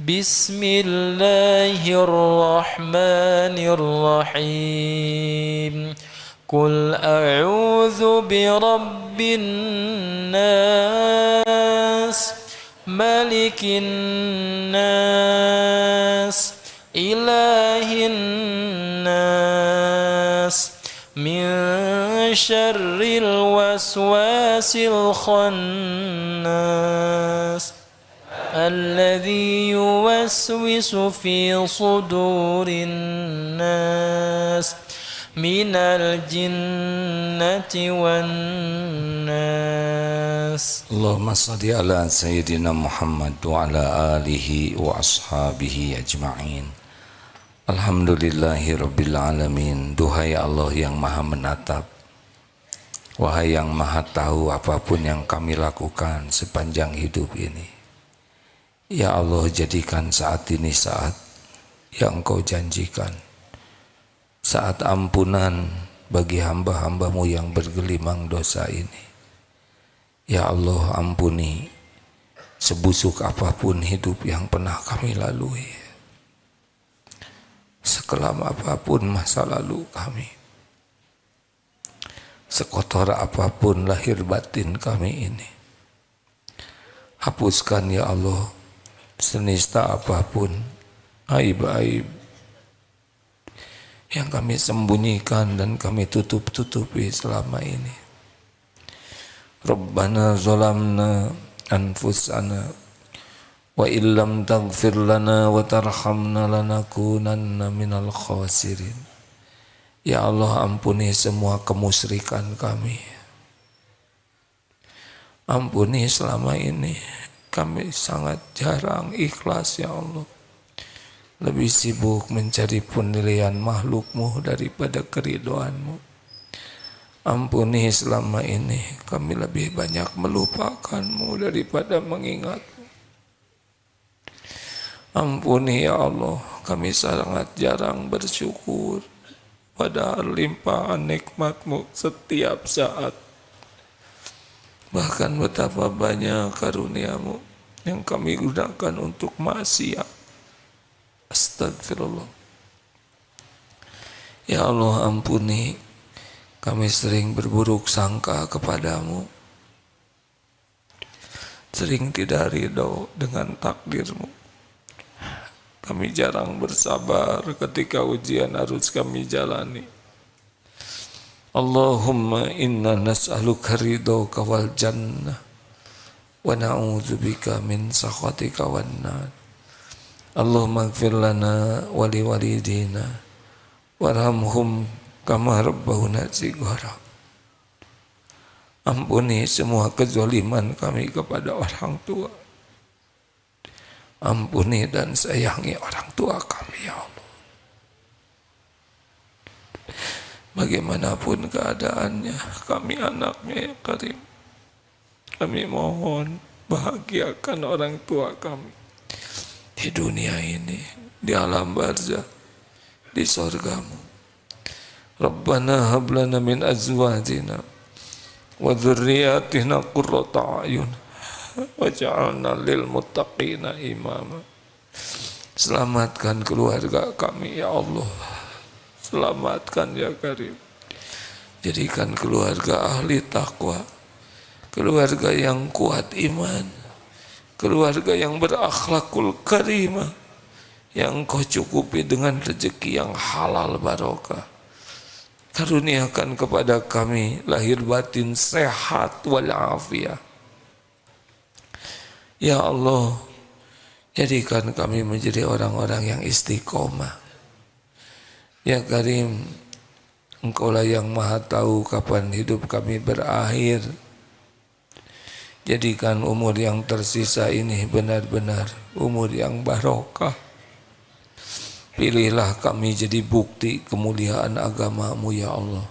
بسم الله الرحمن الرحيم قل أعوذ برب الناس ملك الناس إله الناس من شر الوسواس الخناس الذي يوسوس في صدور الناس من الجنة والناس اللهم صل على سيدنا محمد وعلى آله وأصحابه أجمعين. Alhamdulillahi Rabbil Alamin. Duhai Allah yang maha menatap, wahai yang maha tahu apapun yang kami lakukan sepanjang hidup ini. Ya Allah, jadikan saat ini saat yang Engkau janjikan, saat ampunan bagi hamba-hambamu yang bergelimang dosa ini. Ya Allah, ampuni sebusuk apapun hidup yang pernah kami lalui, sekelam apapun masa lalu kami, sekotor apapun lahir batin kami ini. Hapuskan ya Allah senista apapun aib-aib yang kami sembunyikan dan kami tutup-tutupi selama ini. Rabbana zalamna anfusana wa illam taghfir lana wa tarhamna lanakunanna minal khasirin. Ya Allah, ampuni semua kemusyrikan kami. Ampuni selama ini kami sangat jarang ikhlas ya Allah. Lebih sibuk mencari penilaian makhluk-Mu daripada keridhaan-Mu. Ampuni selama ini kami lebih banyak melupakan-Mu daripada mengingat-Mu. Ampuni ya Allah, kami sangat jarang bersyukur padahal limpahan nikmat-Mu setiap saat Bahkan betapa banyak karunia-Mu yang kami gunakan untuk maksiat. Astagfirullah. Ya Allah, ampuni, kami sering berburuk sangka kepadamu, sering tidak ridho dengan takdir-Mu. Kami jarang bersabar ketika ujian harus kami jalani. Allahumma inna nas'aluka ridhoka wal jannah wa na'udzubika min sakhatika wan nar. Allahumma ighfir lana wa li walidina warhamhum kama rabbawna shighara. Ampuni semua kezaliman kami kepada orang tua. Ampuni dan sayangi orang tua kami, ya Allah. Bagaimanapun keadaannya, kami anaknya, ya Karim. Kami mohon bahagiakan orang tua kami di dunia ini, di alam barzakh, di surgamu. Rabbana hab lana min azwajina wa dzurriyyatina qurrata a'yun waj'alna lil muttaqina imama. Selamatkan keluarga kami, ya Allah. Selamatkan, ya Karim. Jadikan keluarga ahli takwa, keluarga yang kuat iman, keluarga yang berakhlakul karimah, yang Kau cukupi dengan rezeki yang halal barokah. Karuniakan kepada kami lahir batin sehat walafiat. Ya Allah, jadikan kami menjadi orang-orang yang istiqomah. Ya Karim, Engkaulah yang maha tahu kapan hidup kami berakhir. Jadikan umur yang tersisa ini benar-benar umur yang barokah. Pilihlah kami jadi bukti kemuliaan agama-Mu, ya Allah.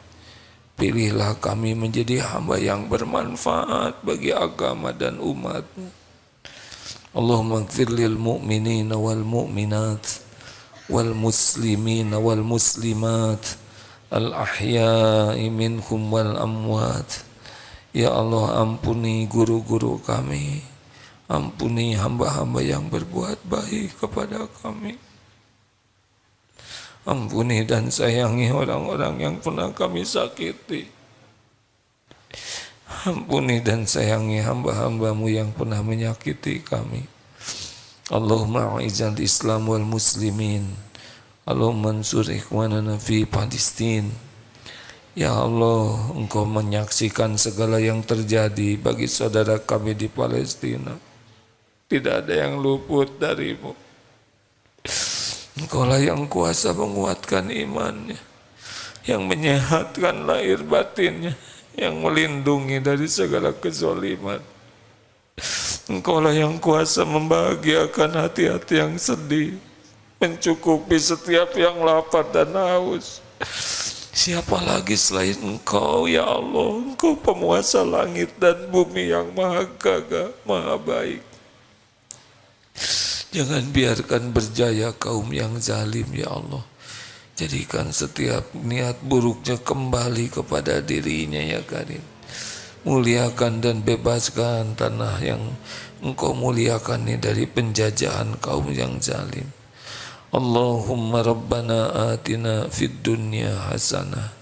Pilihlah kami menjadi hamba yang bermanfaat bagi agama dan umat-Mu. Allahumma ighfir lil mu'minina wal mu'minat wal muslimina wal muslimat al ahya'i minhum wal amwat. Ya Allah, ampuni guru-guru kami, ampuni hamba-hamba yang berbuat baik kepada kami, ampuni dan sayangi orang-orang yang pernah kami sakiti, ampuni dan sayangi hamba-hamba-Mu yang pernah menyakiti kami. Allahumma a'izal Islam wal muslimin, Allahumma ansur ikhwanana fi Palestin. Ya Allah, Engkau menyaksikan segala yang terjadi bagi saudara kami di Palestina. Tidak ada yang luput dari-Mu. Engkaulah yang kuasa menguatkan imannya, yang menyehatkan lahir batinnya, yang melindungi dari segala kezaliman. Engkaulah yang kuasa membahagiakan hati-hati yang sedih, mencukupi setiap yang lapar dan haus. Siapa lagi selain Engkau, ya Allah? Engkau penguasa langit dan bumi yang maha gagah, maha baik. Jangan biarkan berjaya kaum yang zalim, ya Allah. Jadikan setiap niat buruknya kembali kepada dirinya, ya Karim. Muliakan dan bebaskan tanah yang Engkau muliakan ini dari penjajahan kaum yang zalim. Allahumma rabbana atina fid dunya hasanah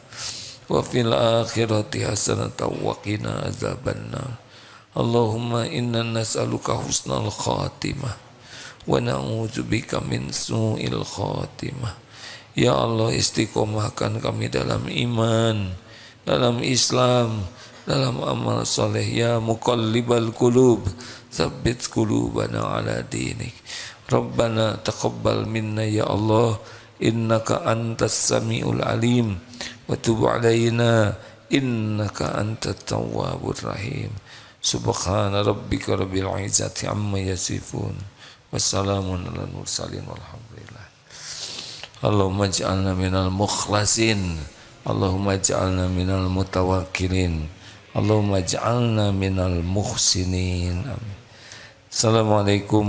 wa fil akhirati hasanah wa qina azabannar. Allahumma inna nas'aluka husnal khatimah wa na'udzubika min su'il khatimah. Ya Allah, istiqomahkan kami dalam iman, dalam Islam, dalam amal soleh. Ya muqallibal qulub, tsabbit qulubana ala dinik. Rabbana taqabbal minna ya Allah, innaka antas samiul alim, wa tub alaina innaka antat tawwabur rahim. Subhana rabbika rabbil izzati amma yasifun, wassalamun alal mursalin walhamdulillah. Allahumma ij'alna minal mukhlasin, Allahumma ij'alna minal mutawakkilin, Allahumma ij'alna minal muhsinin. Amin. Assalamualaikum